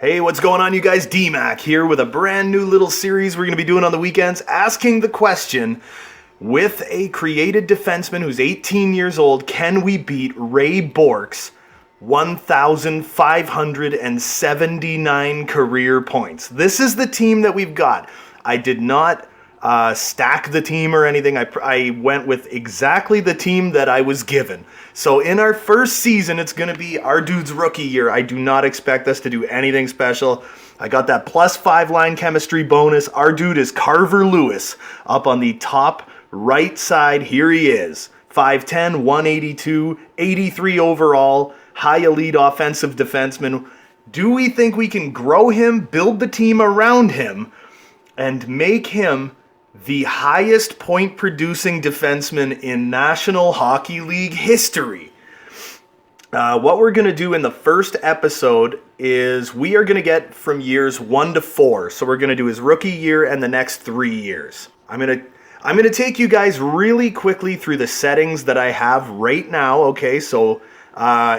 Hey, what's going on, you guys? D-Mac here with a brand new little series we're going to be doing on the weekends, asking the question, with a created defenseman who's 18 years old, can we beat Ray Bourque's 1,579 career points? This is the team that we've got. I did not stack the team or anything. I went with exactly the team that I was given. So in our first season, it's going to be our dude's rookie year. I do not expect us to do anything special. I got that +5 line chemistry bonus. Our dude is Carver Lewis up on the top right side. Here he is. 5'10", 182, 83 overall, high elite offensive defenseman. Do we think we can grow him, build the team around him, and make him the highest point-producing defenseman in National Hockey League history? What we're going to do in the first episode is we are going to get from years 1 to 4. So we're going to do his rookie year and the next 3 years. I'm going to take you guys really quickly through the settings that I have right now. Okay, so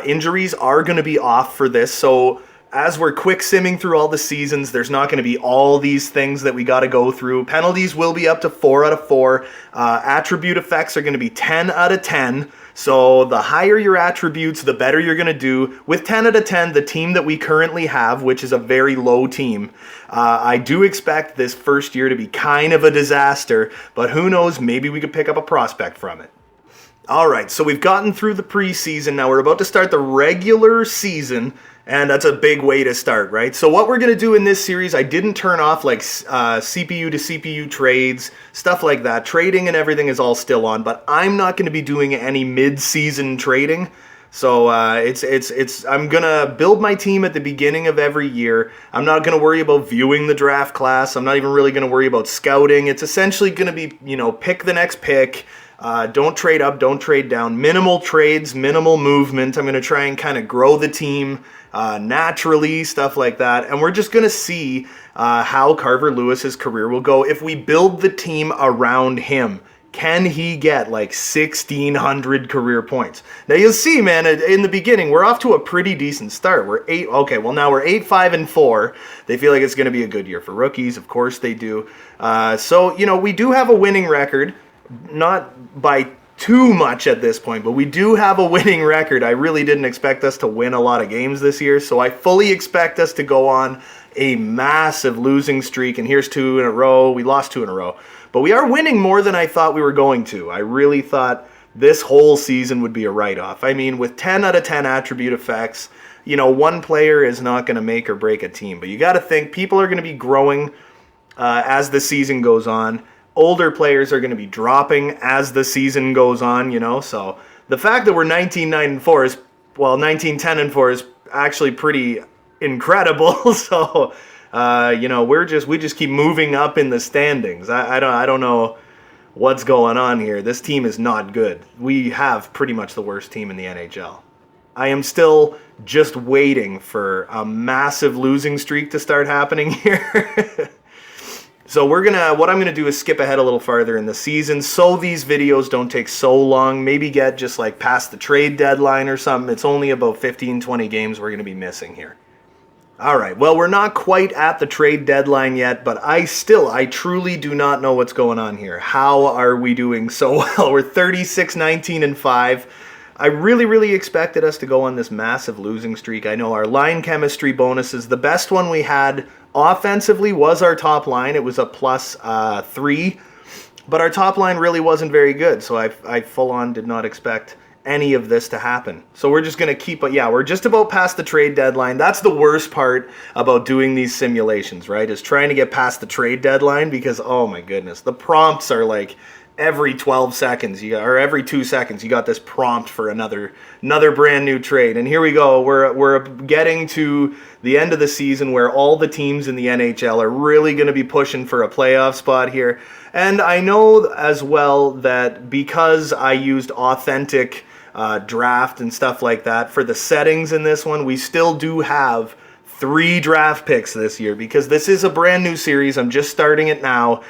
injuries are going to be off for this. So as we're quick simming through all the seasons, there's not going to be all these things that we got to go through. Penalties will be up to 4 out of 4. Attribute effects are going to be 10 out of 10. So the higher your attributes, the better you're going to do. With 10 out of 10, the team that we currently have, which is a very low team, I do expect this first year to be kind of a disaster, but who knows, maybe we could pick up a prospect from it. All right, so we've gotten through the preseason. Now we're about to start the regular season, and that's a big way to start, right? So what we're going to do in this series, I didn't turn off like CPU to CPU trades, stuff like that. Trading and everything is all still on, but I'm not going to be doing any mid-season trading. So I'm going to build my team at the beginning of every year. I'm not going to worry about viewing the draft class. I'm not even really going to worry about scouting. It's essentially going to be, pick the next pick. Don't trade up, don't trade down. Minimal trades, minimal movement. I'm going to try and kind of grow the team naturally, stuff like that. And we're just going to see how Carver Lewis's career will go if we build the team around him. Can he get like 1,600 career points? Now you'll see, man, in the beginning, we're off to a pretty decent start. Now we're 8-5-4. They feel like it's going to be a good year for rookies. Of course they do. So, we do have a winning record. Not by too much at this point, but we do have a winning record. I really didn't expect us to win a lot of games this year, so I fully expect us to go on a massive losing streak, and here's 2 in a row. We lost 2 in a row, but we are winning more than I thought we were going to. I really thought this whole season would be a write-off. I mean, with 10 out of 10 attribute effects, one player is not going to make or break a team, but you got to think people are going to be growing as the season goes on. Older players are going to be dropping as the season goes on, so the fact that we're 19-9-4 is, 19-10-4 is actually pretty incredible. So, we just keep moving up in the standings. I don't know what's going on here. This team is not good. We have pretty much the worst team in the NHL. I am still just waiting for a massive losing streak to start happening here. So what I'm gonna do is skip ahead a little farther in the season so these videos don't take so long. Maybe get just like past the trade deadline or something. It's only about 15-20 games we're gonna be missing here. All right, well, we're not quite at the trade deadline yet, but I truly do not know what's going on here. How are we doing so well? We're 36-19-5. I really, really expected us to go on this massive losing streak. I know our line chemistry bonuses, the best one we had offensively was our top line. It was a +3, but our top line really wasn't very good, so I full-on did not expect any of this to happen. So we're just going to we're just about past the trade deadline. That's the worst part about doing these simulations, right, is trying to get past the trade deadline because, oh my goodness, the prompts are like every 12 seconds, or every 2 seconds, you got this prompt for another brand new trade. And here we go. We're getting to the end of the season where all the teams in the NHL are really going to be pushing for a playoff spot here. And I know as well that because I used authentic draft and stuff like that for the settings in this one, we still do have 3 draft picks this year because this is a brand new series. I'm just starting it now.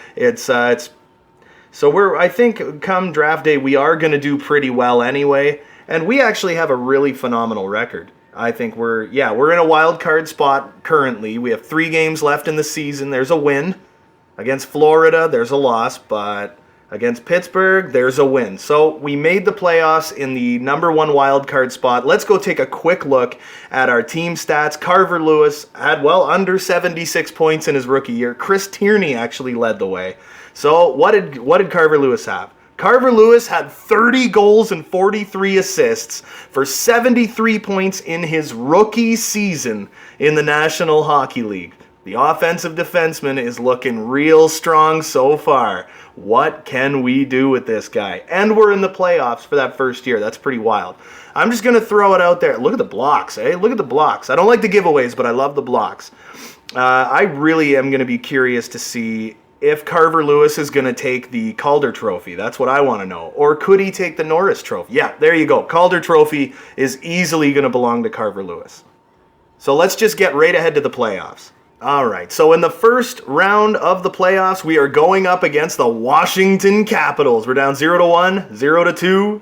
So I think come draft day, we are going to do pretty well anyway. And we actually have a really phenomenal record. I think we're in a wild card spot currently. We have 3 games left in the season. There's a win. Against Florida, there's a loss, but against Pittsburgh, there's a win. So we made the playoffs in the number 1 wild card spot. Let's go take a quick look at our team stats. Carver Lewis had, under 76 points in his rookie year. Chris Tierney actually led the way. So what did Carver Lewis have? Carver Lewis had 30 goals and 43 assists for 73 points in his rookie season in the National Hockey League. The offensive defenseman is looking real strong so far. What can we do with this guy? And we're in the playoffs for that first year. That's pretty wild. I'm just going to throw it out there. Look at the blocks, eh? Look at the blocks. I don't like the giveaways, but I love the blocks. I really am going to be curious to see if Carver Lewis is going to take the Calder Trophy. That's what I want to know. Or could he take the Norris Trophy? Yeah, there you go. Calder Trophy is easily going to belong to Carver Lewis. So let's just get right ahead to the playoffs. All right, so in the first round of the playoffs, we are going up against the Washington Capitals. We're down 0-1, 0-2,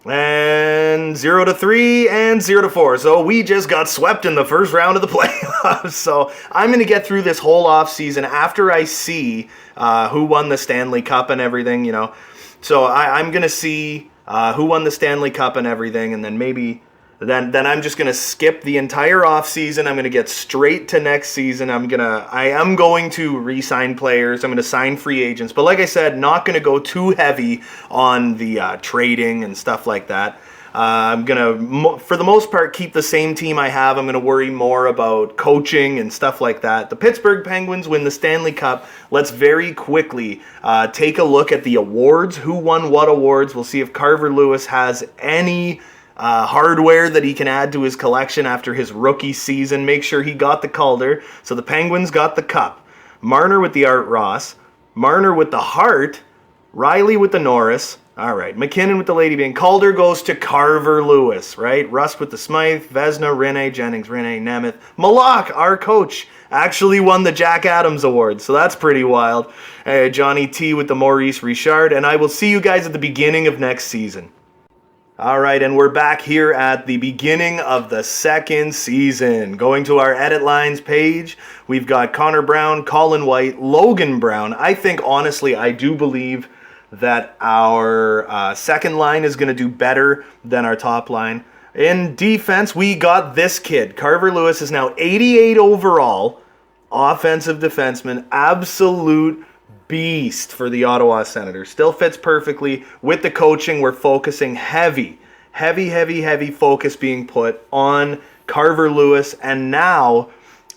and 0-3, and 0-4. So we just got swept in the first round of the playoffs. So I'm going to get through this whole offseason after I see who won the Stanley Cup and everything, you know. So I'm going to see who won the Stanley Cup and everything, and then maybe... Then I'm just going to skip the entire offseason. I'm going to get straight to next season. I am going to re-sign players. I'm going to sign free agents. But like I said, not going to go too heavy on the trading and stuff like that. I'm going to, for the most part, keep the same team I have. I'm going to worry more about coaching and stuff like that. The Pittsburgh Penguins win the Stanley Cup. Let's very quickly take a look at the awards. Who won what awards? We'll see if Carver Lewis has any... hardware that he can add to his collection after his rookie season. Make sure he got the Calder. So the Penguins got the Cup. Marner with the Art Ross. Marner with the Hart. Riley with the Norris. All right. McKinnon with the Lady Byng. Calder goes to Carver Lewis, right? Rust with the Smythe. Vezina, Rinne, Jennings, Rinne, Nemeth. Malak, our coach, actually won the Jack Adams Award. So that's pretty wild. Johnny T with the Maurice Richard. And I will see you guys at the beginning of next season. All right, and we're back here at the beginning of the second season. Going to our edit lines page, we've got Connor Brown, Colin White, Logan Brown. I think, honestly, I do believe that our second line is going to do better than our top line. In defense, we got this kid. Carver Lewis is now 88 overall, offensive defenseman, absolute beast for the Ottawa Senators. Still fits perfectly. With the coaching, we're focusing heavy focus being put on Carver Lewis. And now,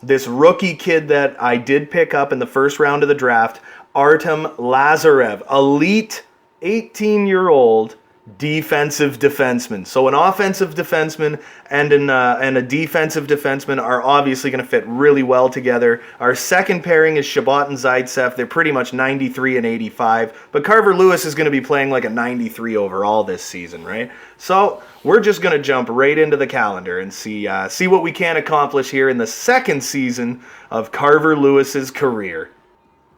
this rookie kid that I did pick up in the first round of the draft, Artem Lazarev, elite 18-year-old defensive defenseman. So an offensive defenseman and a defensive defenseman are obviously going to fit really well together. Our second pairing is Shabbat and Zaitsev. They're pretty much 93 and 85, but Carver Lewis is going to be playing like a 93 overall this season, right? So we're just going to jump right into the calendar and see what we can accomplish here in the second season of Carver Lewis's career.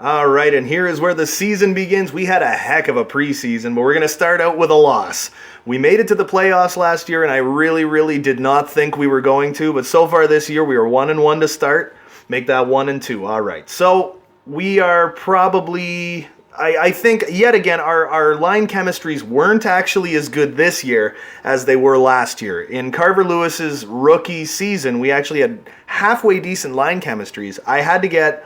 All right, and here is where the season begins. We had a heck of a preseason, but we're going to start out with a loss. We made it to the playoffs last year, and I really did not think we were going to, but so far this year, we were 1-1 to start. Make that 1-2. All right, so we are probably... I think, yet again, our line chemistries weren't actually as good this year as they were last year. In Carver Lewis's rookie season, we actually had halfway decent line chemistries. I had to get...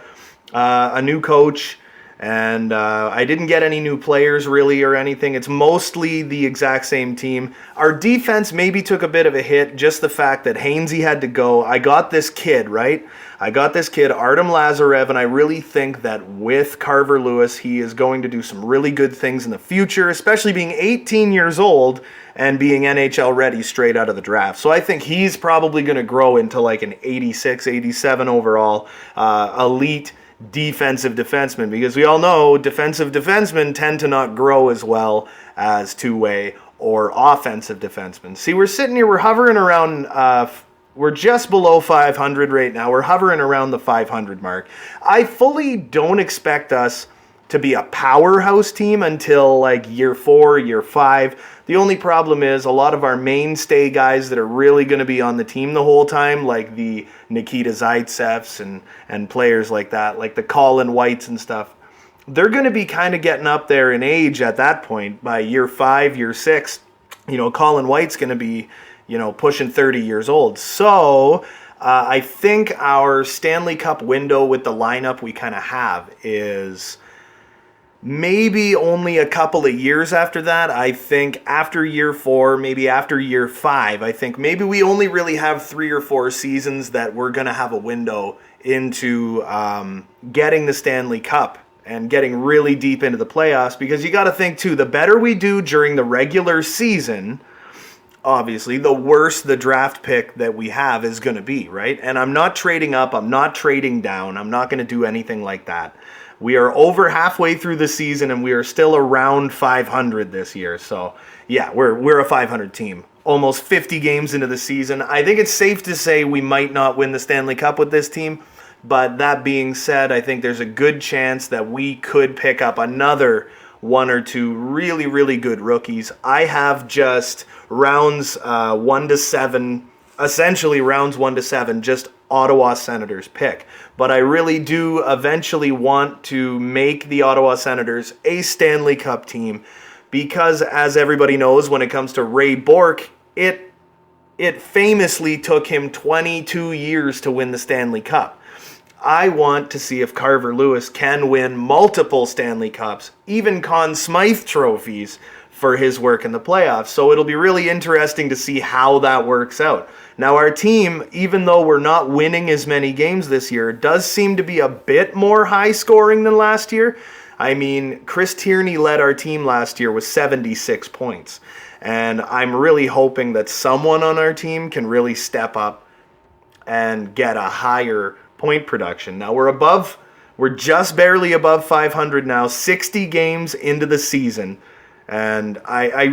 a new coach, and I didn't get any new players really or anything. It's mostly the exact same team. Our defense maybe took a bit of a hit, just the fact that Hainsey had to go. I got this kid, right? I got this kid, Artem Lazarev, and I really think that with Carver Lewis, he is going to do some really good things in the future, especially being 18 years old and being NHL ready straight out of the draft. So I think he's probably going to grow into like an 86, 87 overall elite defensive defenseman, because we all know defensive defensemen tend to not grow as well as two-way or offensive defensemen. See, we're sitting here, we're hovering around, we're just below 500 right now. We're hovering around the 500 mark. I fully don't expect us to be a powerhouse team until like year 4, year 5. The only problem is a lot of our mainstay guys that are really going to be on the team the whole time, like the Nikita Zaitsevs and players like that, like the Colin Whites and stuff, they're going to be kind of getting up there in age at that point by year 5, year 6. Colin White's going to be, pushing 30 years old. So I think our Stanley Cup window with the lineup we kind of have is maybe only a couple of years after that. I think after year 4, maybe after year 5, I think maybe we only really have 3 or 4 seasons that we're going to have a window into getting the Stanley Cup and getting really deep into the playoffs, because you got to think too, the better we do during the regular season, obviously, the worse the draft pick that we have is going to be, right? And I'm not trading up, I'm not trading down, I'm not going to do anything like that. We are over halfway through the season, and we are still around 500 this year. So, yeah, we're a 500 team. Almost 50 games into the season. I think it's safe to say we might not win the Stanley Cup with this team. But that being said, I think there's a good chance that we could pick up another 1 or 2 really, really good rookies. I have just rounds 1 to 7, essentially rounds 1 to 7, just Ottawa Senators pick. But I really do eventually want to make the Ottawa Senators a Stanley Cup team, because as everybody knows, when it comes to Ray Bourque, it famously took him 22 years to win the Stanley Cup. I want to see if Carver Lewis can win multiple Stanley Cups, even Conn Smythe trophies, for his work in the playoffs. So it'll be really interesting to see how that works out. Now our team, even though we're not winning as many games this year, does seem to be a bit more high scoring than last year. I mean, Chris Tierney led our team last year with 76 points. And I'm really hoping that someone on our team can really step up and get a higher point production. Now we're just barely above 500 now, 60 games into the season. And I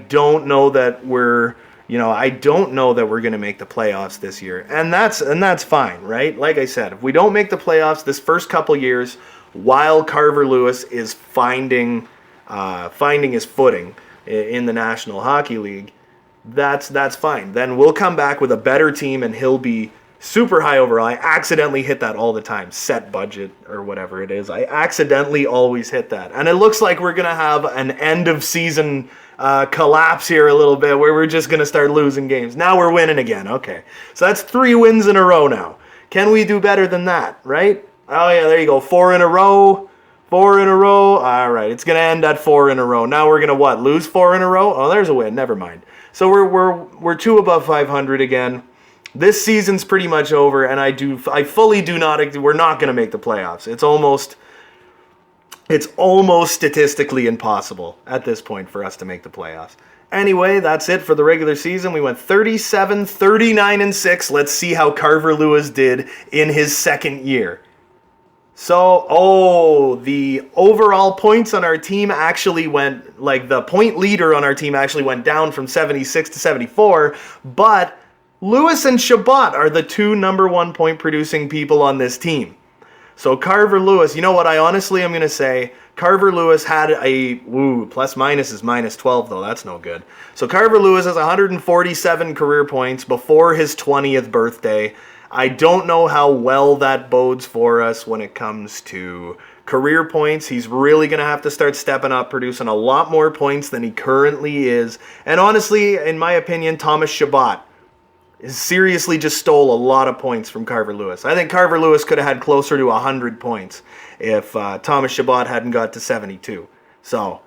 don't know that we're going to make the playoffs this year. And that's fine, right? Like I said, if we don't make the playoffs this first couple years, while Carver Lewis is finding his footing in the National Hockey League, that's fine. Then we'll come back with a better team, and he'll be super high overall. I accidentally hit that all the time. Set budget or whatever it is. I accidentally always hit that. And it looks like we're going to have an end of season collapse here a little bit, where we're just going to start losing games. Now we're winning again. Okay. So that's 3 wins in a row now. Can we do better than that, right? Oh yeah, there you go. 4 in a row. 4 in a row. All right. It's going to end at 4 in a row. Now we're going to what? Lose 4 in a row? Oh, there's a win. Never mind. So we're 2 above 500 again. This season's pretty much over, and I fully do not. We're not going to make the playoffs. It's almost statistically impossible at this point for us to make the playoffs. Anyway, that's it for the regular season. We went 37, 39, and 6. Let's see how Carver Lewis did in his second year. So, the overall points on our team actually went, like the point leader on our team actually went down from 76 to 74, but Lewis and Chabot are the 2 number 1 point producing people on this team. So Carver Lewis, you know what, I honestly am going to say, Carver Lewis had plus minus is minus 12 though, that's no good. So Carver Lewis has 147 career points before his 20th birthday. I don't know how well that bodes for us when it comes to career points. He's really going to have to start stepping up, producing a lot more points than he currently is. And honestly, in my opinion, Thomas Chabot seriously just stole a lot of points from Carver Lewis. I think Carver Lewis could have had closer to 100 points if Thomas Chabot hadn't got to 72. So,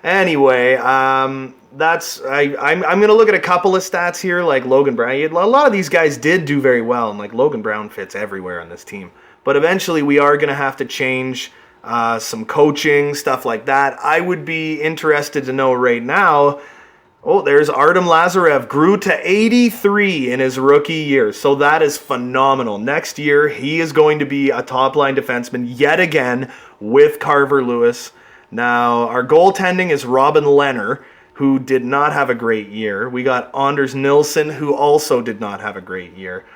anyway, I'm going to look at a couple of stats here, like Logan Brown. A lot of these guys did do very well, and like Logan Brown fits everywhere on this team. But eventually we are going to have to change some coaching, stuff like that. I would be interested to know right now. Oh, there's Artem Lazarev, grew to 83 in his rookie year. So that is phenomenal. Next year, he is going to be a top-line defenseman yet again with Carver Lewis. Now, our goaltending is Robin Lehner, who did not have a great year. We got Anders Nilsson, who also did not have a great year.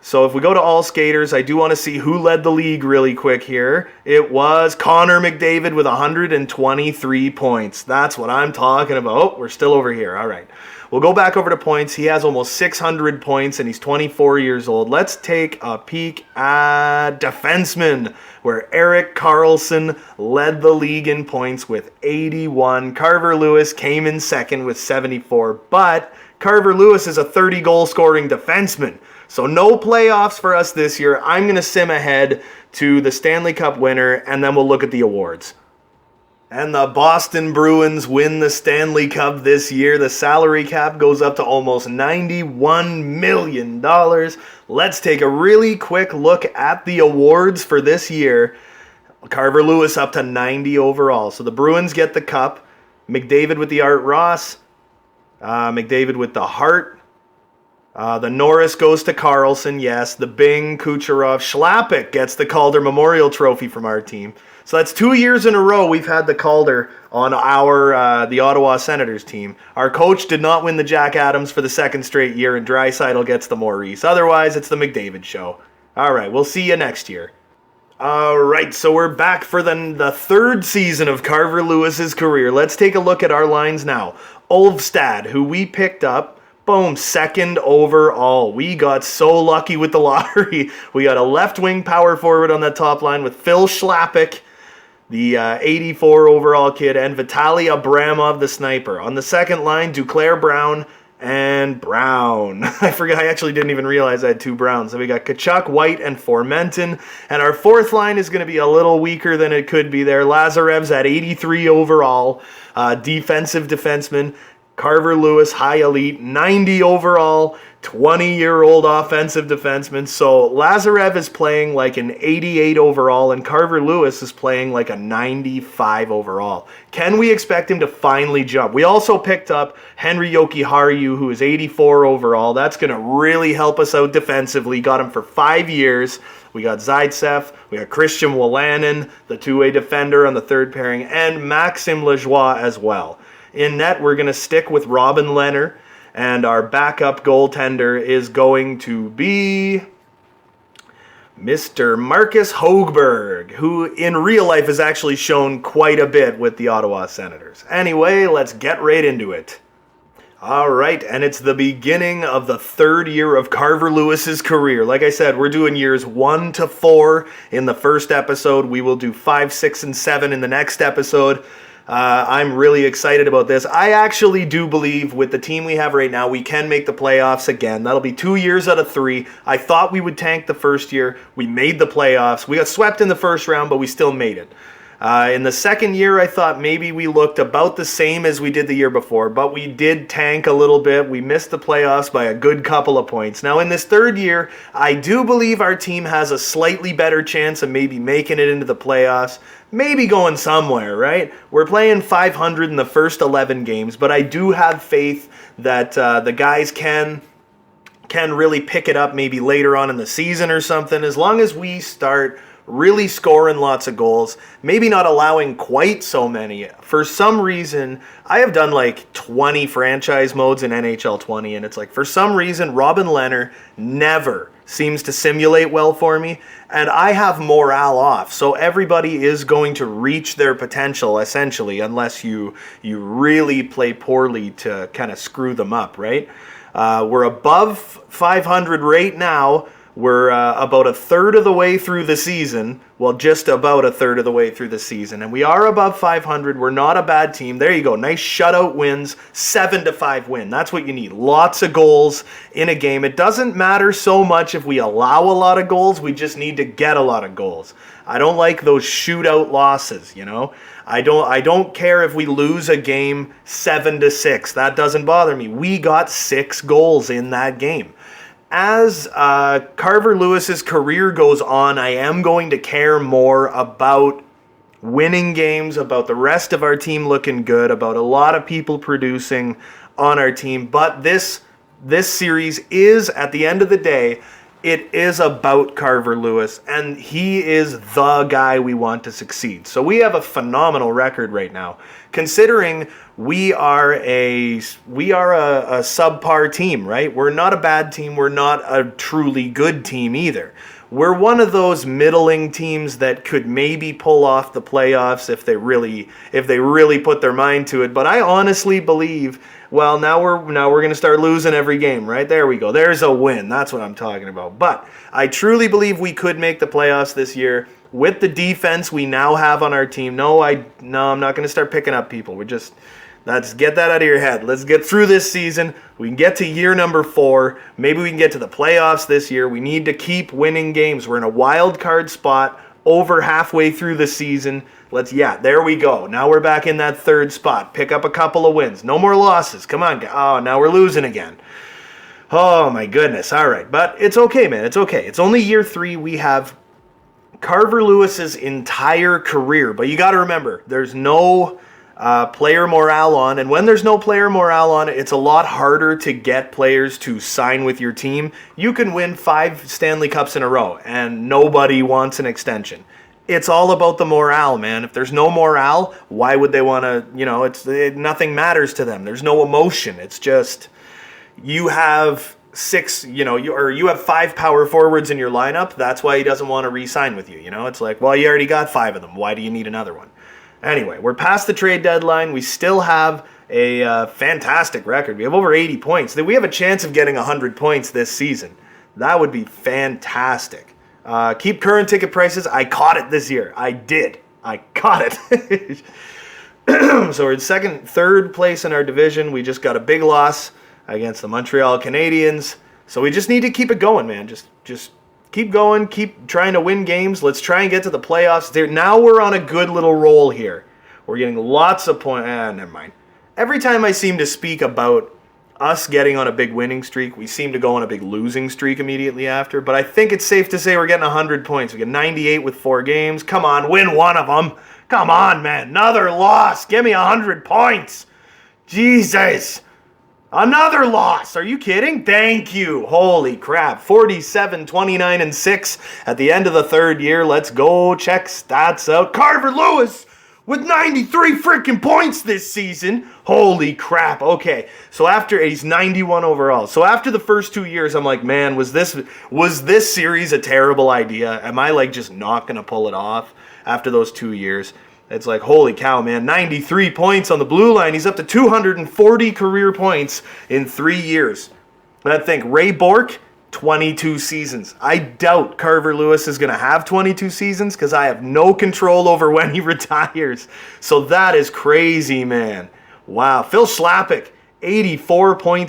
So if we go to all skaters, I do want to see who led the league really quick here. It was Connor McDavid with 123 points. That's what I'm talking about. Oh, we're still over here. All right. We'll go back over to points. He has almost 600 points, and he's 24 years old. Let's take a peek at defenseman, where Erik Karlsson led the league in points with 81. Carver Lewis came in second with 74, but Carver Lewis is a 30-goal scoring defenseman. So no playoffs for us this year. I'm going to sim ahead to the Stanley Cup winner, and then we'll look at the awards. And the Boston Bruins win the Stanley Cup this year. The salary cap goes up to almost $91 million. Let's take a really quick look at the awards for this year. Carver Lewis up to 90 overall. So the Bruins get the cup. McDavid with the Art Ross. McDavid with the Hart. The Norris goes to Karlsson, yes. The Bing, Kucherov, Schlappick gets the Calder Memorial Trophy from our team. So that's 2 years in a row we've had the Calder on the Ottawa Senators team. Our coach did not win the Jack Adams for the second straight year, and Draisaitl gets the Maurice. Otherwise, it's the McDavid show. All right, we'll see you next year. All right, so we're back for the third season of Carver Lewis's career. Let's take a look at our lines now. Ulfstad, who we picked up. Boom, second overall. We got so lucky with the lottery. We got a left-wing power forward on that top line with Phil Schlappick, the 84 overall kid, and Vitaly Abramov, the sniper. On the second line, Duclair Brown and Brown. I actually didn't even realize I had two Browns. So we got Kachuk, White, and Formenton. And our fourth line is going to be a little weaker than it could be there. Lazarev's at 83 overall, defensive defenseman. Carver Lewis, high elite, 90 overall, 20-year-old offensive defenseman. So Lazarev is playing like an 88 overall, and Carver Lewis is playing like a 95 overall. Can we expect him to finally jump? We also picked up Henry Jokiharju, who is 84 overall. That's going to really help us out defensively. Got him for 5 years. We got Zaitsev, we got Christian Wolanin, the two-way defender on the third pairing, and Maxime Lajoie as well. In net, we're going to stick with Robin Lehner, and our backup goaltender is going to be Mr. Marcus Högberg, who in real life has actually shown quite a bit with the Ottawa Senators. Anyway, let's get right into it. All right, and it's the beginning of the third year of Carver Lewis's career. Like I said, we're doing years 1 to 4 in the first episode. We will do 5, 6, and 7 in the next episode. I'm really excited about this. I actually do believe with the team we have right now, we can make the playoffs again. That'll be 2 years out of 3. I thought we would tank the first year. We made the playoffs. We got swept in the first round, but we still made it. In the second year, I thought maybe we looked about the same as we did the year before, but we did tank a little bit. We missed the playoffs by a good couple of points. Now, in this third year, I do believe our team has a slightly better chance of maybe making it into the playoffs, maybe going somewhere, right? We're playing 500 in the first 11 games, but I do have faith that the guys can really pick it up maybe later on in the season or something, as long as we start really scoring lots of goals, maybe not allowing quite so many. For some reason, I have done like 20 franchise modes in NHL 20, and it's like, for some reason, Robin Lehner never seems to simulate well for me, and I have morale off. So everybody is going to reach their potential, essentially, unless you really play poorly to kind of screw them up, right? We're above 500 right now. We're about a third of the way through the season. Well, just about a third of the way through the season. And we are above 500. We're not a bad team. There you go. Nice shutout wins. 7-5 win. That's what you need. Lots of goals in a game. It doesn't matter so much if we allow a lot of goals. We just need to get a lot of goals. I don't like those shootout losses, you know. I don't care if we lose a game 7-6. That doesn't bother me. We got 6 goals in that game. As Carver Lewis's career goes on, I am going to care more about winning games, about the rest of our team looking good, about a lot of people producing on our team. But this series is, at the end of the day, it is about Carver Lewis, and he is the guy we want to succeed. So we have a phenomenal record right now, considering we are a subpar team, right? We're not a bad team. We're not a truly good team either. We're one of those middling teams that could maybe pull off the playoffs if they really put their mind to it. But I honestly believe, well, now we're going to start losing every game, right? There we go. There's a win. That's what I'm talking about. But I truly believe we could make the playoffs this year with the defense we now have on our team. No, I'm not going to start picking up people. Let's get that out of your head. Let's get through this season. We can get to year number 4. Maybe we can get to the playoffs this year. We need to keep winning games. We're in a wild card spot over halfway through the season. There we go. Now we're back in that 3rd spot. Pick up a couple of wins. No more losses. Come on. Oh, now we're losing again. Oh, my goodness. All right. But it's okay, man. It's okay. It's only year 3. We have Carver Lewis's entire career. But you got to remember, there's no player morale on, and when there's no player morale on, it's a lot harder to get players to sign with your team. You can win 5 Stanley Cups in a row, and nobody wants an extension. It's all about the morale, man. If there's no morale, why would they want to, nothing matters to them. There's no emotion. It's just, you have 6, you have 5 power forwards in your lineup. That's why he doesn't want to re-sign with you. It's like, well, you already got 5 of them. Why do you need another one? Anyway, we're past the trade deadline. We still have a fantastic record. We have over 80 points. We have a chance of getting 100 points this season. That would be fantastic. Keep current ticket prices. I caught it this year. I did. I caught it. So we're in 3rd place in our division. We just got a big loss against the Montreal Canadiens. So we just need to keep it going, man. Just keep going, keep trying to win games. Let's try and get to the playoffs. Now we're on a good little roll here. We're getting lots of points. Never mind. Every time I seem to speak about us getting on a big winning streak, we seem to go on a big losing streak immediately after. But I think it's safe to say we're getting 100 points. We get 98 with 4 games. Come on, win one of them. Come on, man. Another loss. Give me 100 points. Jesus. Another loss. Are you kidding? Thank you. Holy crap. 47, 29, and 6 at the end of the 3rd year. Let's go check stats out. Carver Lewis with 93 freaking points this season. Holy crap. Okay. So he's 91 overall. So after the first 2 years, I'm like, man, was this series a terrible idea? Am I just not going to pull it off after those 2 years? It's like, holy cow, man, 93 points on the blue line. He's up to 240 career points in 3 years. And I think Ray Bourque, 22 seasons. I doubt Carver Lewis is going to have 22 seasons because I have no control over when he retires. So that is crazy, man. Wow. Phil Schlappick, 82 point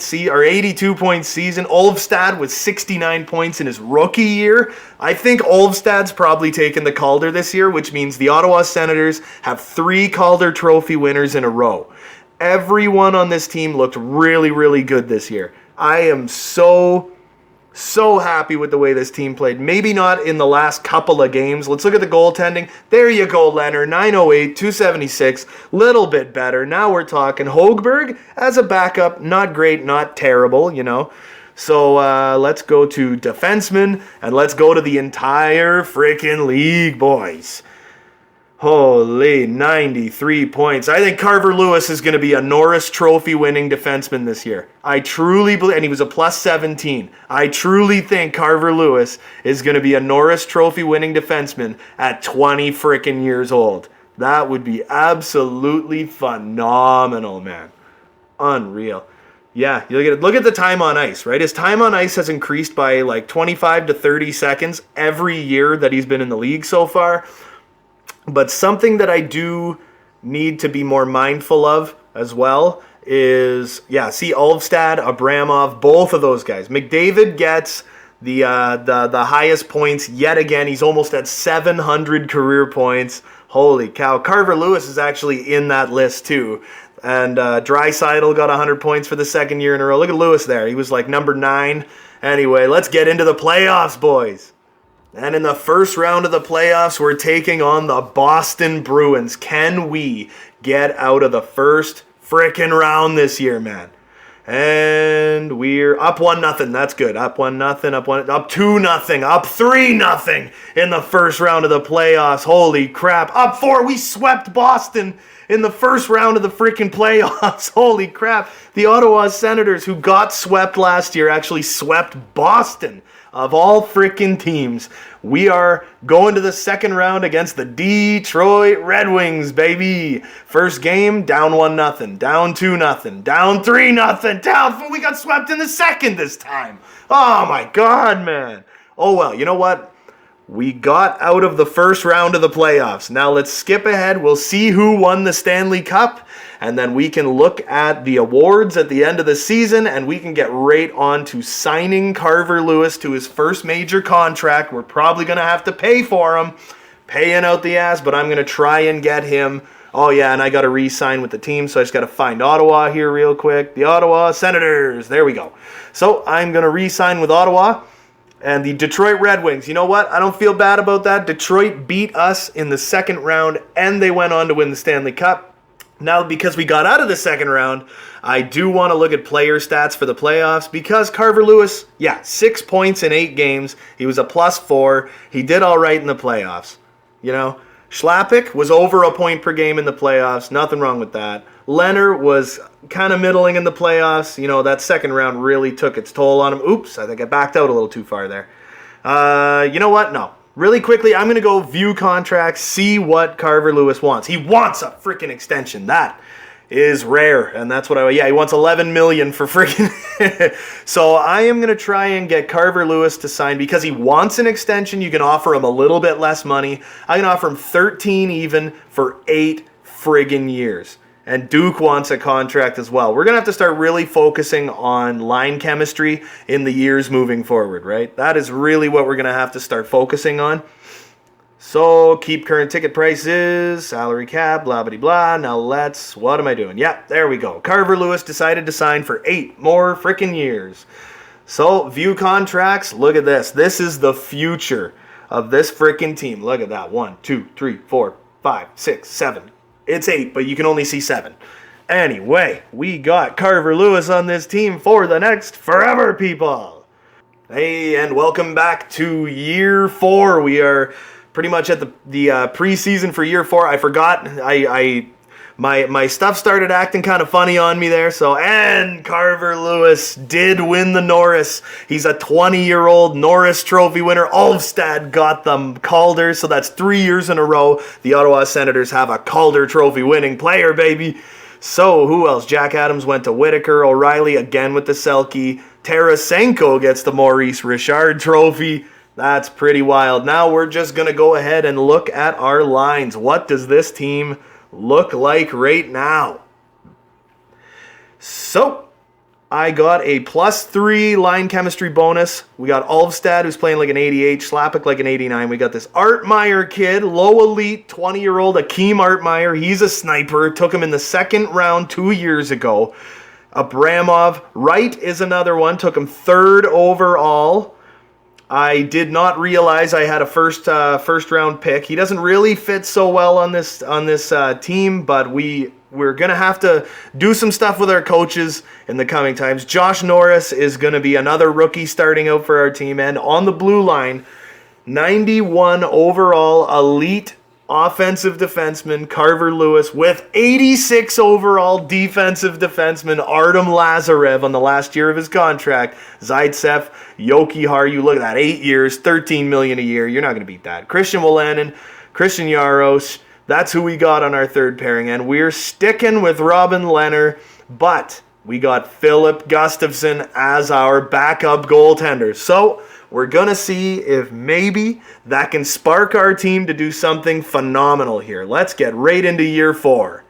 season. Olvstad with 69 points in his rookie year. I think Olvstad's probably taken the Calder this year, which means the Ottawa Senators have 3 Calder Trophy winners in a row. Everyone on this team looked really, really good this year. I am so happy with the way this team played. Maybe not in the last couple of games. Let's look at the goaltending. There you go, Leonard. 908, 276. Little bit better. Now we're talking. Hogberg as a backup. Not great, not terrible, So let's go to defensemen, and let's go to the entire freaking league, boys. Holy 93 points. I think Carver Lewis is going to be a Norris Trophy winning defenseman this year. I truly believe, and he was a plus 17. I truly think Carver Lewis is going to be a Norris Trophy winning defenseman at 20 freaking years old. That would be absolutely phenomenal, man. Unreal. Yeah, look at the time on ice, right? His time on ice has increased by 25 to 30 seconds every year that he's been in the league so far. But something that I do need to be more mindful of as well is, see Olvstad, Abramov, both of those guys. McDavid gets the highest points yet again. He's almost at 700 career points. Holy cow. Carver Lewis is actually in that list too. And Draisaitl got 100 points for the 2nd year in a row. Look at Lewis there. He was number 9. Anyway, let's get into the playoffs, boys. And in the first round of the playoffs, we're taking on the Boston Bruins. Can we get out of the first frickin' round this year, man? And we're up 1-0. That's good. Up 1-0, up 2-0, up 3-0 in the first round of the playoffs. Holy crap. Up 4. We swept Boston in the first round of the freaking playoffs. Holy crap. The Ottawa Senators, who got swept last year, actually swept Boston. Of all freaking teams, we are going to the second round against the Detroit Red Wings, baby. First game, down 1-0, down 2-0, down 3-0, down. We got swept in the second this time. Oh my God, man. Oh well, you know what? We got out of the first round of the playoffs. Now let's skip ahead. We'll see who won the Stanley Cup, and then we can look at the awards at the end of the season, and we can get right on to signing Carver Lewis to his first major contract. We're probably going to have to pay for him, paying out the ass, but I'm going to try and get him. Oh yeah, and I got to re-sign with the team, so I just got to find Ottawa here real quick. The Ottawa Senators. There we go. So I'm going to re-sign with Ottawa. And the Detroit Red Wings, you know what? I don't feel bad about that. Detroit beat us in the second round, and they went on to win the Stanley Cup. Now, because we got out of the second round, I do want to look at player stats for the playoffs, because Carver Lewis, 6 points in 8 games. He was a +4. He did all right in the playoffs. You know, Schlappick was over a point per game in the playoffs. Nothing wrong with that. Leonard was kind of middling in the playoffs. You know, that second round really took its toll on him. Oops, I think I backed out a little too far there. You know what? No. Really quickly, I'm going to go view contracts, see what Carver Lewis wants. He wants a freaking extension. That is rare, and that's what he wants $11 million for freaking... So I am going to try and get Carver Lewis to sign, because he wants an extension. You can offer him a little bit less money. I can offer him 13 even for 8 friggin' years. And Duke wants a contract as well. We're going to have to start really focusing on line chemistry in the years moving forward, right? That is really what we're going to have to start focusing on. So, keep current ticket prices, salary cap, blah, blah, blah. Now what am I doing? Yeah, there we go. Carver Lewis decided to sign for 8 more freaking years. So, view contracts. Look at this. This is the future of this freaking team. Look at that. 1, 2, 3, 4, 5, 6, 7. It's 8, but you can only see 7. Anyway, we got Carver Lewis on this team for the next forever, people. Hey, and welcome back to year 4. We are pretty much at the preseason for year 4. I forgot. My stuff started acting kind of funny on me there. And Carver Lewis did win the Norris. He's a 20-year-old Norris Trophy winner. Ulfstad got the Calder, so that's 3 years in a row. The Ottawa Senators have a Calder Trophy winning player, baby. So who else? Jack Adams went to Whitaker. O'Reilly again with the Selke. Tarasenko gets the Maurice Richard Trophy. That's pretty wild. Now we're just going to go ahead and look at our lines. What does this team look like right now? So, I got a +3 line chemistry bonus. We got Ulfstad, who's playing like an 88, Schlappick like an 89. We got this Artmeyer kid, low elite, 20-year-old Akeem Artmeyer. He's a sniper. Took him in the second round 2 years ago. Abramov, Wright is another one. Took him 3rd overall. I did not realize I had a first round pick. He doesn't really fit so well on this team, but we're gonna have to do some stuff with our coaches in the coming times. Josh Norris is gonna be another rookie starting out for our team, and on the blue line, 91 overall elite offensive defenseman Carver Lewis with 86 overall defensive defenseman Artem Lazarev on the last year of his contract. Zaitsev, Jokiharju, you look at that, 8 years, $13 million a year. You're not going to beat that. Christian Wolanin, Christian Jaros, that's who we got on our third pairing. And we're sticking with Robin Lehner, but we got Philip Gustafsson as our backup goaltender. So we're going to see if maybe that can spark our team to do something phenomenal here. Let's get right into year 4.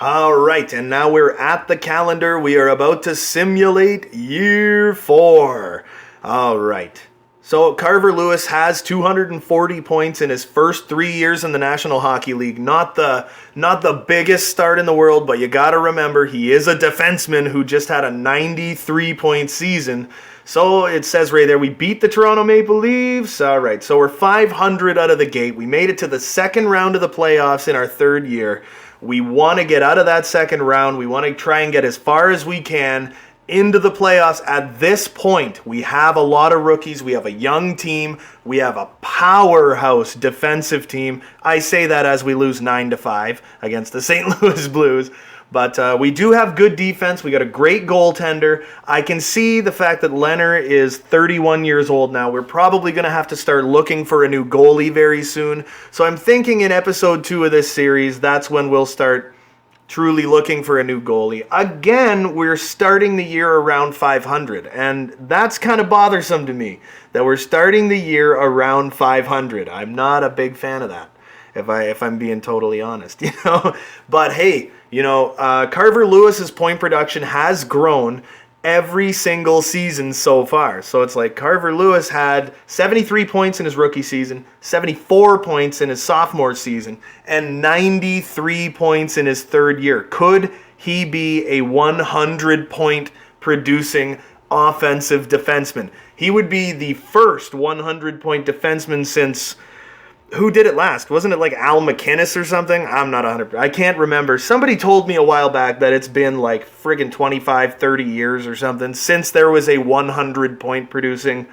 All right, and now we're at the calendar. We are about to simulate year 4. All right. So Carver Lewis has 240 points in his first 3 years in the National Hockey League. Not the biggest start in the world, but you got to remember he is a defenseman who just had a 93-point season. So it says right there, we beat the Toronto Maple Leafs. All right, so we're 500 out of the gate. We made it to the second round of the playoffs in our third year. We want to get out of that second round. We want to try and get as far as we can into the playoffs at this point. We have a lot of rookies. We have a young team. We have a powerhouse defensive team. I say that as we lose 9-5 against the St. Louis Blues. But we do have good defense. We got a great goaltender. I can see the fact that Leonard is 31 years old now. We're probably going to have to start looking for a new goalie very soon. So I'm thinking in episode 2 of this series, that's when we'll start truly looking for a new goalie. Again, we're starting the year around 500, and that's kind of bothersome to me, that we're starting the year around 500. I'm not a big fan of that, if I'm being totally honest, you know. But hey, you know, Carver Lewis's point production has grown every single season so far. So it's like Carver Lewis had 73 points in his rookie season, 74 points in his sophomore season, and 93 points in his third year. Could he be a 100-point producing offensive defenseman? He would be the first 100-point defenseman since... Who did it last? Wasn't it like Al McInnes or something? I'm not 100%. I can't remember. Somebody told me a while back that it's been like friggin' 25, 30 years or something since there was a 100-point producing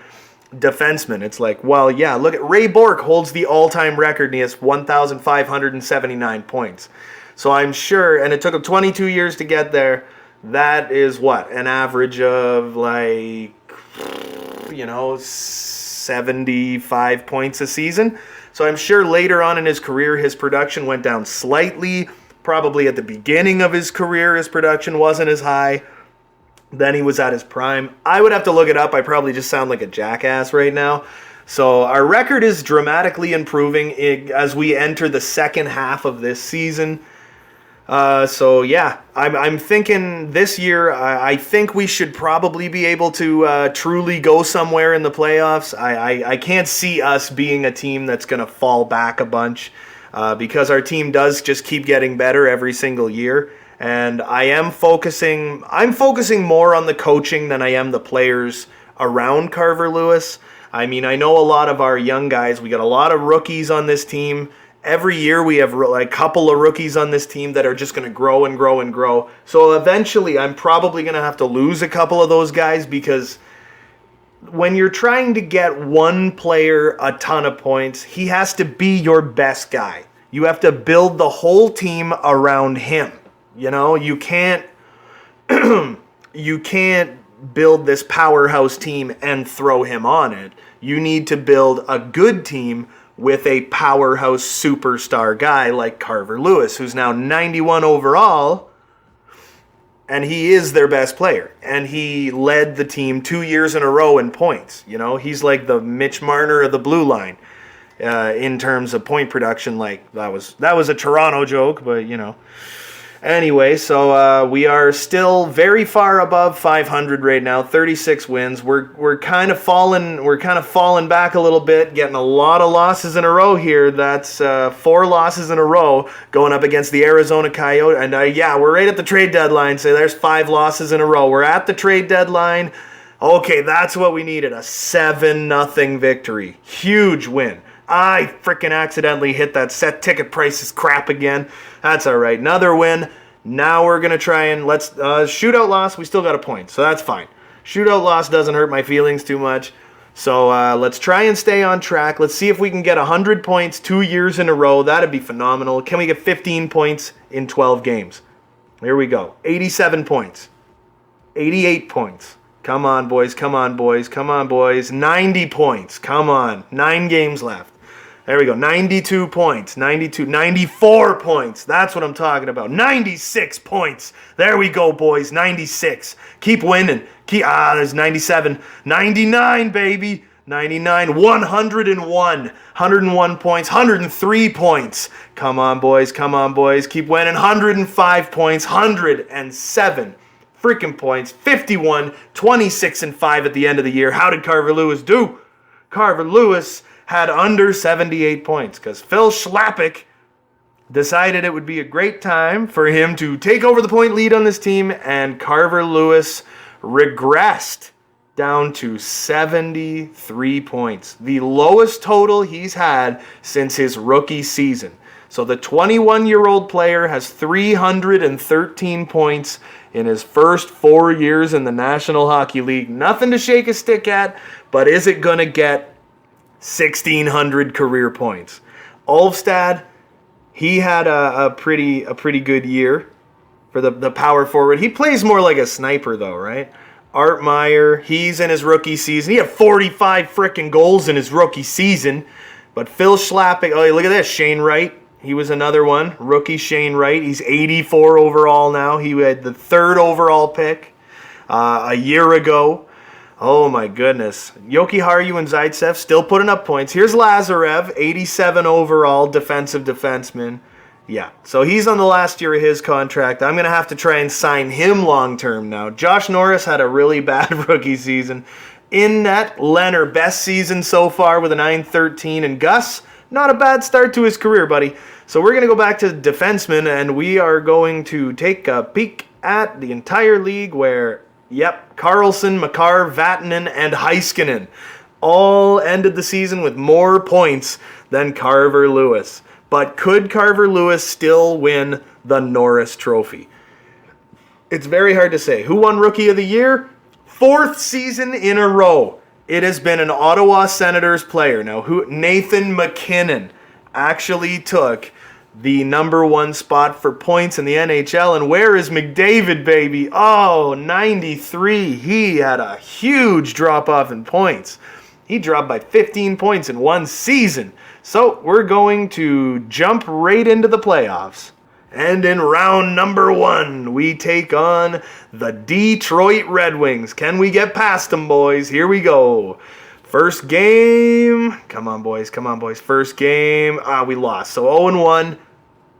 defenseman. It's like, well, yeah, look at Ray Bourque holds the all-time record and he has 1,579 points. So I'm sure, and it took him 22 years to get there. That is what? An average of like, you know, 75 points a season. So I'm sure later on in his career, his production went down slightly. Probably at the beginning of his career, his production wasn't as high. Then he was at his prime. I would have to look it up. I probably just sound like a jackass right now. So our record is dramatically improving as we enter the second half of this season. So yeah, I'm thinking this year, I think we should probably be able to truly go somewhere in the playoffs. I can't see us being a team that's going to fall back a bunch because our team does just keep getting better every single year. And I'm focusing more on the coaching than I am the players around Carver Lewis. I mean, I know a lot of our young guys. We got a lot of rookies on this team. Every year we have a couple of rookies on this team that are just going to grow and grow and grow. So eventually I'm probably going to have to lose a couple of those guys because when you're trying to get one player a ton of points, he has to be your best guy. You have to build the whole team around him. You know, you can't build this powerhouse team and throw him on it. You need to build a good team with a powerhouse superstar guy like Carver Lewis, who's now 91 overall, and he is their best player. And he led the team 2 years in a row in points. You know, he's like the Mitch Marner of the blue line in terms of point production. Like that was a Toronto joke, but you know. Anyway, so we are still very far above 500 right now, 36 wins. We're kind of falling back a little bit, getting a lot of losses in a row here. That's 4 losses in a row going up against the Arizona Coyotes. And yeah, we're right at the trade deadline, so there's 5 losses in a row. We're at the trade deadline. Okay, that's what we needed, a 7-0 victory. Huge win. I freaking accidentally hit that set ticket prices crap again. That's all right. Another win. Now we're going to try and let's shootout loss. We still got a point, so that's fine. Shootout loss doesn't hurt my feelings too much. So let's try and stay on track. Let's see if we can get 100 points 2 years in a row. That'd be phenomenal. Can we get 15 points in 12 games? Here we go. 87 points. 88 points. Come on, boys. Come on, boys. Come on, boys. 90 points. Come on. 9 games left. There we go. 92 points. 94 points. That's what I'm talking about. 96 points. There we go, boys. 96. Keep winning. There's 97. 99, baby. 99. 101. 101 points. 103 points. Come on, boys. Come on, boys. Keep winning. 105 points. 107 freaking points. 51. 26 and 5 at the end of the year. How did Carver Lewis do? Carver Lewis had under 78 points because Phil Schlappick decided it would be a great time for him to take over the point lead on this team, and Carver Lewis regressed down to 73 points, the lowest total he's had since his rookie season. So the 21-year-old player has 313 points in his first 4 years in the National Hockey League. Nothing to shake a stick at, but is it going to get 1,600 career points? Ulfstad, he had a pretty good year for the power forward. He plays more like a sniper, though, right? Art Meyer, he's in his rookie season. He had 45 frickin' goals in his rookie season. But Phil Schlapping, oh, look at this. Shane Wright, he was another one. Rookie Shane Wright, he's 84 overall now. He had the 3rd overall pick a year ago. Oh, my goodness. Yoki Haru and Zaitsev still putting up points. Here's Lazarev, 87 overall, defensive defenseman. Yeah, so he's on the last year of his contract. I'm going to have to try and sign him long-term now. Josh Norris had a really bad rookie season. In net, Leonard, best season so far with a 913. And Gus, not a bad start to his career, buddy. So we're going to go back to defensemen, and we are going to take a peek at the entire league where, yep, Carlson, Makar, Vatanen, and Heiskanen all ended the season with more points than Carver Lewis. But could Carver Lewis still win the Norris Trophy? It's very hard to say. Who won Rookie of the Year? 4th season in a row. It has been an Ottawa Senators player. Now, Nathan MacKinnon actually took the number 1 spot for points in the NHL. And where is McDavid, baby? Oh, 93. He had a huge drop-off in points. He dropped by 15 points in 1 season. So we're going to jump right into the playoffs. And in round number 1, we take on the Detroit Red Wings. Can we get past them, boys? Here we go. First game. Come on, boys. Come on, boys. First game. We lost. So 0-1.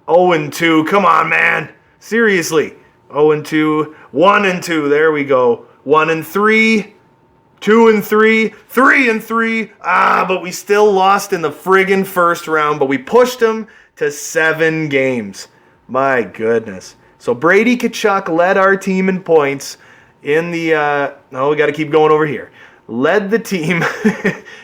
0-2. Come on, man. Seriously. 0-2. 1-2. There we go. 1-3. 2-3, 3-3. But we still lost in the friggin' first round, but we pushed them to 7 games. My goodness. So Brady Tkachuk led our team in points in the, we got to keep going over here. Led the team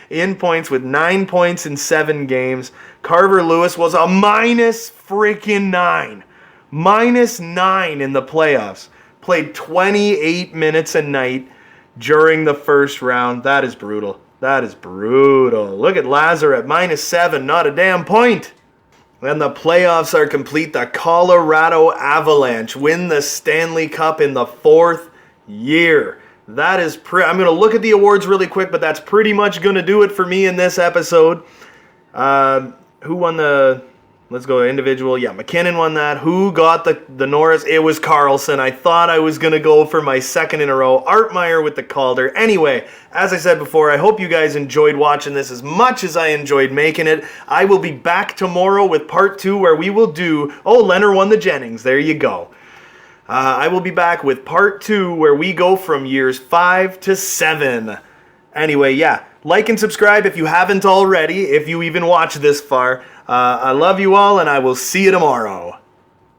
in points with 9 points in 7 games. Carver Lewis was a minus freaking 9. Minus 9 in the playoffs. Played 28 minutes a night during the first round. That is brutal. That is brutal. Look at Lazarev, minus 7, not a damn point. And the playoffs are complete. The Colorado Avalanche win the Stanley Cup in the 4th year. That is I'm going to look at the awards really quick, but that's pretty much going to do it for me in this episode. Who won the... Let's go individual. Yeah, McKinnon won that. Who got the Norris? It was Carlson. I thought I was going to go for my 2nd in a row. Art Meyer with the Calder. Anyway, as I said before, I hope you guys enjoyed watching this as much as I enjoyed making it. I will be back tomorrow with part 2 where we will do... Oh, Leonard won the Jennings. There you go. I will be back with part 2 where we go from years 5 to 7. Anyway, yeah. Like and subscribe if you haven't already, if you even watched this far. I love you all, and I will see you tomorrow.